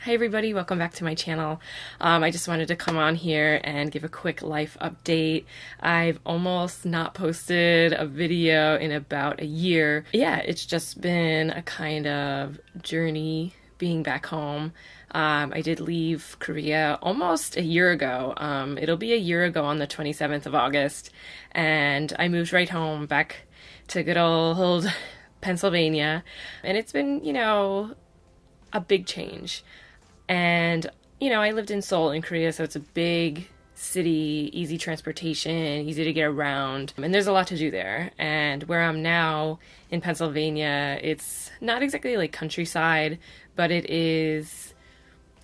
Hi everybody, welcome back to my channel. I just wanted to come on here and give a quick life update. I've almost not posted a video in about a year. Yeah, it's just been a kind of journey being back home. I did leave Korea almost a year ago. It'll be a year ago on the 27th of August, and I moved right home back to good old Pennsylvania, and it's been, a big change. And, I lived in Seoul in Korea, so it's a big city, easy transportation, easy to get around, and there's a lot to do there. And where I'm now in Pennsylvania, it's not exactly like countryside, but it is,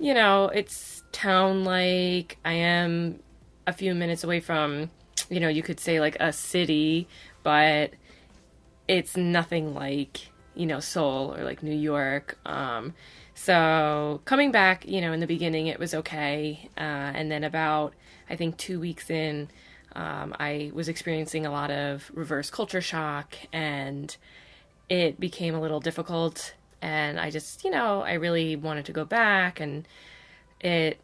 it's town-like. I am a few minutes away from, you could say like a city, but it's nothing like, Seoul or like New York. So coming back, in the beginning it was okay. And then about, I think 2 weeks in, I was experiencing a lot of reverse culture shock, and it became a little difficult. And I just, I really wanted to go back, and it,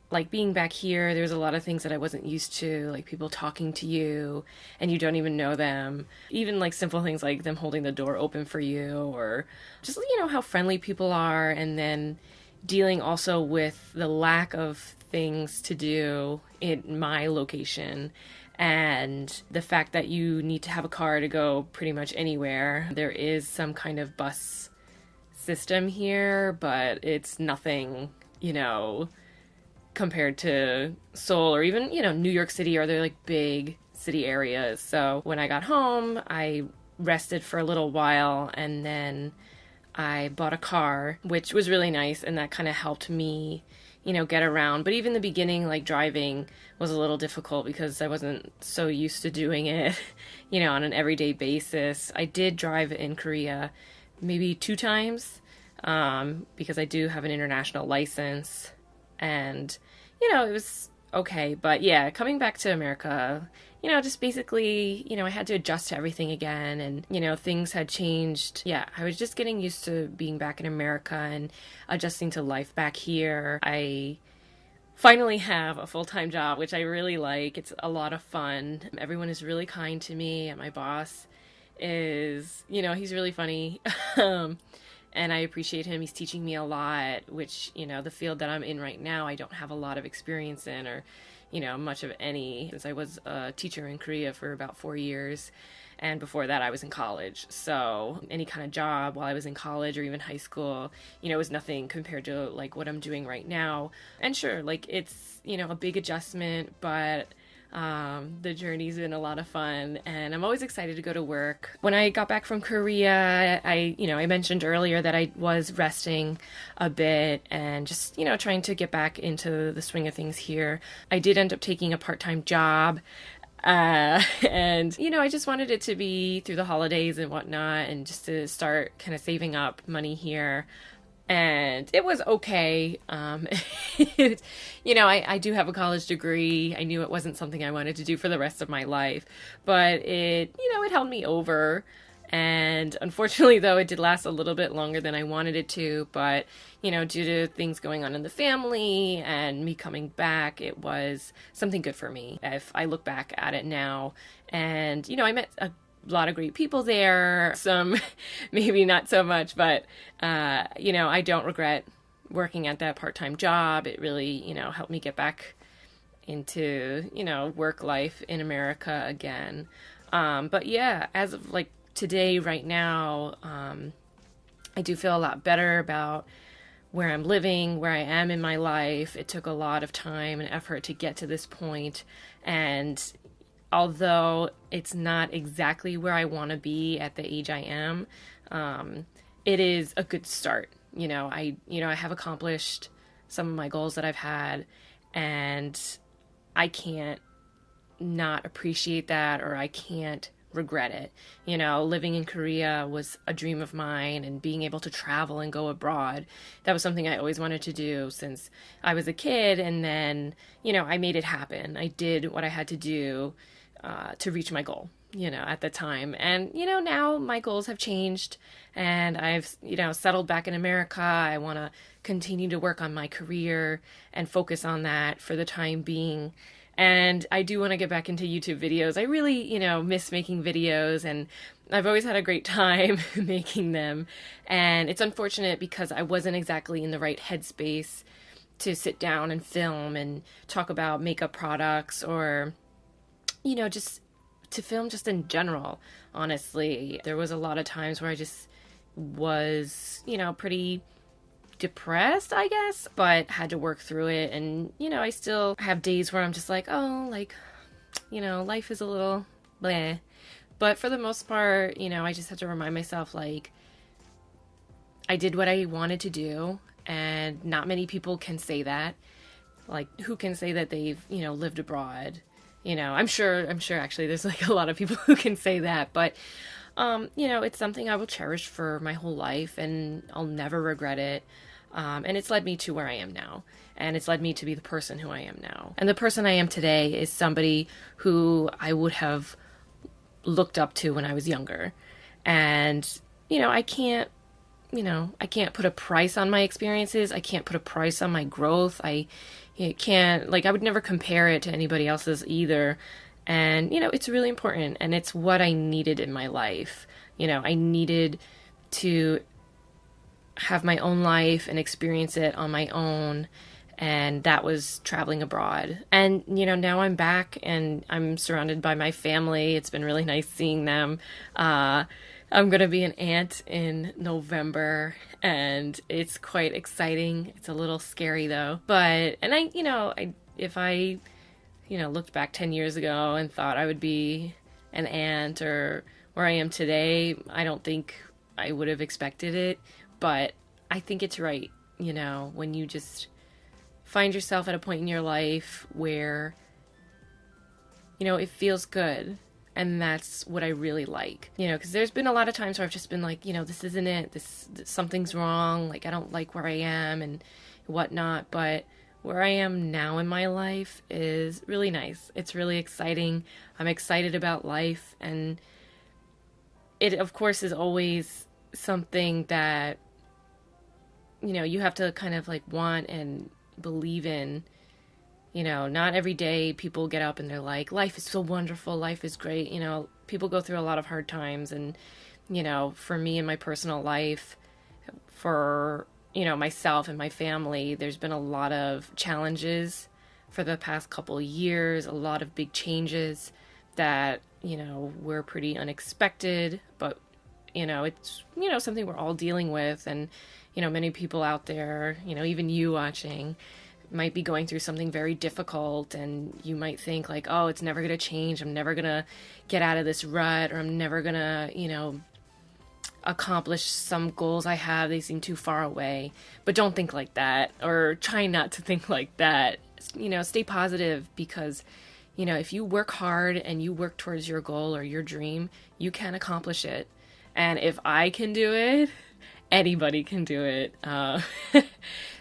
like being back here, there's a lot of things that I wasn't used to, like people talking to you and you don't even know them. Even like simple things like them holding the door open for you, or just, how friendly people are. And then dealing also with the lack of things to do in my location, and the fact that you need to have a car to go pretty much anywhere. There is some kind of bus system here, but it's nothing, compared to Seoul or even, New York City or other like big city areas. So when I got home, I rested for a little while, and then I bought a car, which was really nice, and that kind of helped me, get around. But even the beginning, like driving was a little difficult because I wasn't so used to doing it, on an everyday basis. I did drive in Korea maybe 2 times, because I do have an international license. And, it was okay. But yeah, coming back to America, just basically, I had to adjust to everything again. And, things had changed. Yeah, I was just getting used to being back in America and adjusting to life back here. I finally have a full-time job, which I really like. It's a lot of fun. Everyone is really kind to me, and my boss is, he's really funny. And I appreciate him. He's teaching me a lot, which, the field that I'm in right now, I don't have a lot of experience in, or, much of any, since I was a teacher in Korea for about 4 years. And before that, I was in college. So any kind of job while I was in college or even high school, was nothing compared to like what I'm doing right now. And sure, like it's, a big adjustment, but the journey's been a lot of fun, and I'm always excited to go to work. When I got back from Korea, I mentioned earlier that I was resting a bit and just, trying to get back into the swing of things here. I did end up taking a part-time job, and, I just wanted it to be through the holidays and whatnot, and just to start kind of saving up money here. And it was okay. I do have a college degree. I knew it wasn't something I wanted to do for the rest of my life, but it held me over. And unfortunately, though, it did last a little bit longer than I wanted it to. But, due to things going on in the family and me coming back, it was something good for me. If I look back at it now, and, I met a lot of great people there, some maybe not so much, but I don't regret working at that part-time job. It really helped me get back into work life in America again. But yeah, as of like today, right now, I do feel a lot better about where I'm living, where I am in my life. It took a lot of time and effort to get to this point, and although it's not exactly where I want to be at the age I am, it is a good start. I have accomplished some of my goals that I've had, and I can't not appreciate that, or I can't regret it. Living in Korea was a dream of mine, and being able to travel and go abroad, that was something I always wanted to do since I was a kid. And then, I made it happen. I did what I had to do to reach my goal. at the time. And, now my goals have changed and I've, settled back in America. I want to continue to work on my career and focus on that for the time being. And I do want to get back into YouTube videos. I really, miss making videos, and I've always had a great time making them. And it's unfortunate because I wasn't exactly in the right headspace to sit down and film and talk about makeup products or, just to film just in general. Honestly, there was a lot of times where I just was, pretty depressed, I guess, but had to work through it. And, I still have days where I'm just like, oh, like, life is a little bleh. But for the most part, I just have to remind myself, like, I did what I wanted to do, and not many people can say that. Like, who can say that they've, lived abroad? I'm sure actually there's like a lot of people who can say that, but, it's something I will cherish for my whole life, and I'll never regret it. And it's led me to where I am now. And it's led me to be the person who I am now. And the person I am today is somebody who I would have looked up to when I was younger. And, I can't put a price on my experiences. I can't put a price on my growth. I would never compare it to anybody else's either. And, it's really important, and it's what I needed in my life. I needed to have my own life and experience it on my own. And that was traveling abroad. And, now I'm back and I'm surrounded by my family. It's been really nice seeing them. I'm going to be an aunt in November, and it's quite exciting. It's a little scary though. But, and if I looked back 10 years ago and thought I would be an aunt or where I am today, I don't think I would have expected it. But I think it's right, when you just find yourself at a point in your life where, it feels good. And that's what I really like, because there's been a lot of times where I've just been like, this isn't it, this something's wrong, like I don't like where I am and whatnot. But where I am now in my life is really nice. It's really exciting. I'm excited about life. And it, of course, is always something that, you have to kind of like want and believe in. Not every day people get up and they're like, life is so wonderful, life is great. People go through a lot of hard times. And, for me in my personal life, for, myself and my family, there's been a lot of challenges for the past couple of years, a lot of big changes that, were pretty unexpected, but, it's, something we're all dealing with. And, many people out there, even you watching, might be going through something very difficult, and you might think like, oh, it's never going to change. I'm never going to get out of this rut, or I'm never going to, accomplish some goals I have. They seem too far away. But don't think like that, or try not to think like that. Stay positive, because, if you work hard and you work towards your goal or your dream, you can accomplish it. And if I can do it, anybody can do it.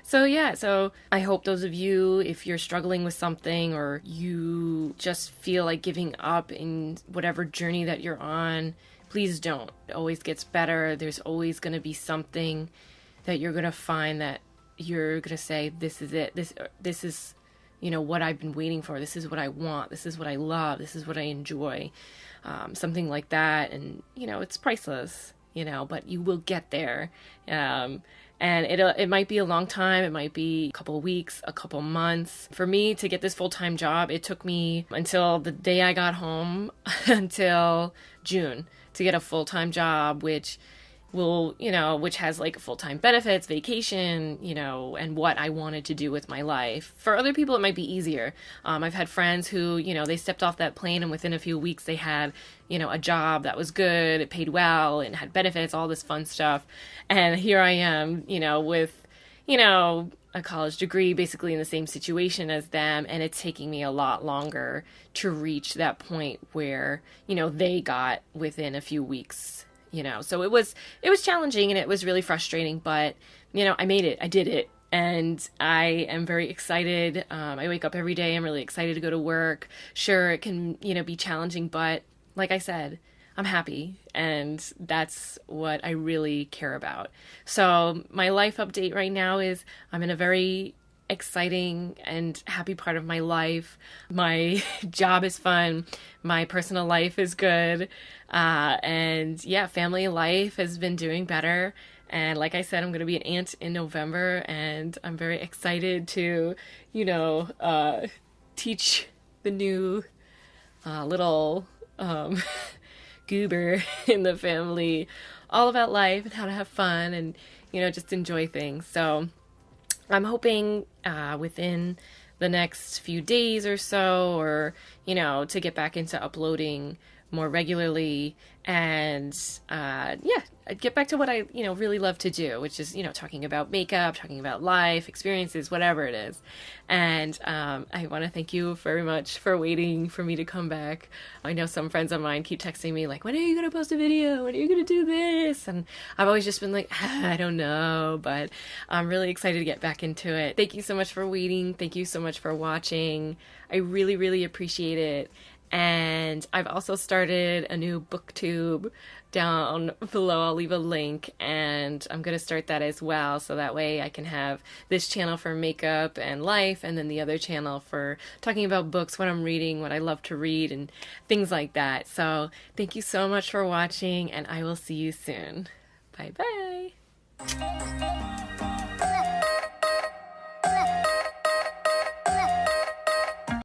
So I hope those of you, if you're struggling with something or you just feel like giving up in whatever journey that you're on, please don't. It always gets better. There's always going to be something that you're going to find that you're going to say, this is it. This is, what I've been waiting for. This is what I want. This is what I love. This is what I enjoy. Something like that. And, it's priceless, but you will get there. And it might be a long time. It might be a couple of weeks, a couple months. For me to get this full-time job, it took me until the day I got home until June to get a full-time job, which which has like full-time benefits, vacation, and what I wanted to do with my life. For other people, it might be easier. I've had friends who, they stepped off that plane and within a few weeks they had, a job that was good, it paid well and had benefits, all this fun stuff. And here I am, with, a college degree, basically in the same situation as them. And it's taking me a lot longer to reach that point where, they got within a few weeks. So it was challenging and it was really frustrating, but, I made it, I did it. And I am very excited. I wake up every day. I'm really excited to go to work. Sure, it can, be challenging, but, like I said, I'm happy, and that's what I really care about. So my life update right now is I'm in a very exciting and happy part of my life. My job is fun. My personal life is good. And yeah, family life has been doing better. And like I said, I'm going to be an aunt in November, and I'm very excited to, teach the new little goober in the family all about life and how to have fun and, just enjoy things. So I'm hoping within the next few days or so, or, to get back into uploading more regularly and, get back to what I, really love to do, which is, talking about makeup, talking about life, experiences, whatever it is. And I want to thank you very much for waiting for me to come back. I know some friends of mine keep texting me like, when are you going to post a video? When are you going to do this? And I've always just been like, I don't know, but I'm really excited to get back into it. Thank you so much for waiting. Thank you so much for watching. I really, really appreciate it. And I've also started a new booktube down below. I'll leave a link, and I'm going to start that as well, so that way I can have this channel for makeup and life, and then the other channel for talking about books, what I'm reading, what I love to read, and things like that. So thank you so much for watching, and I will see you soon. Bye bye.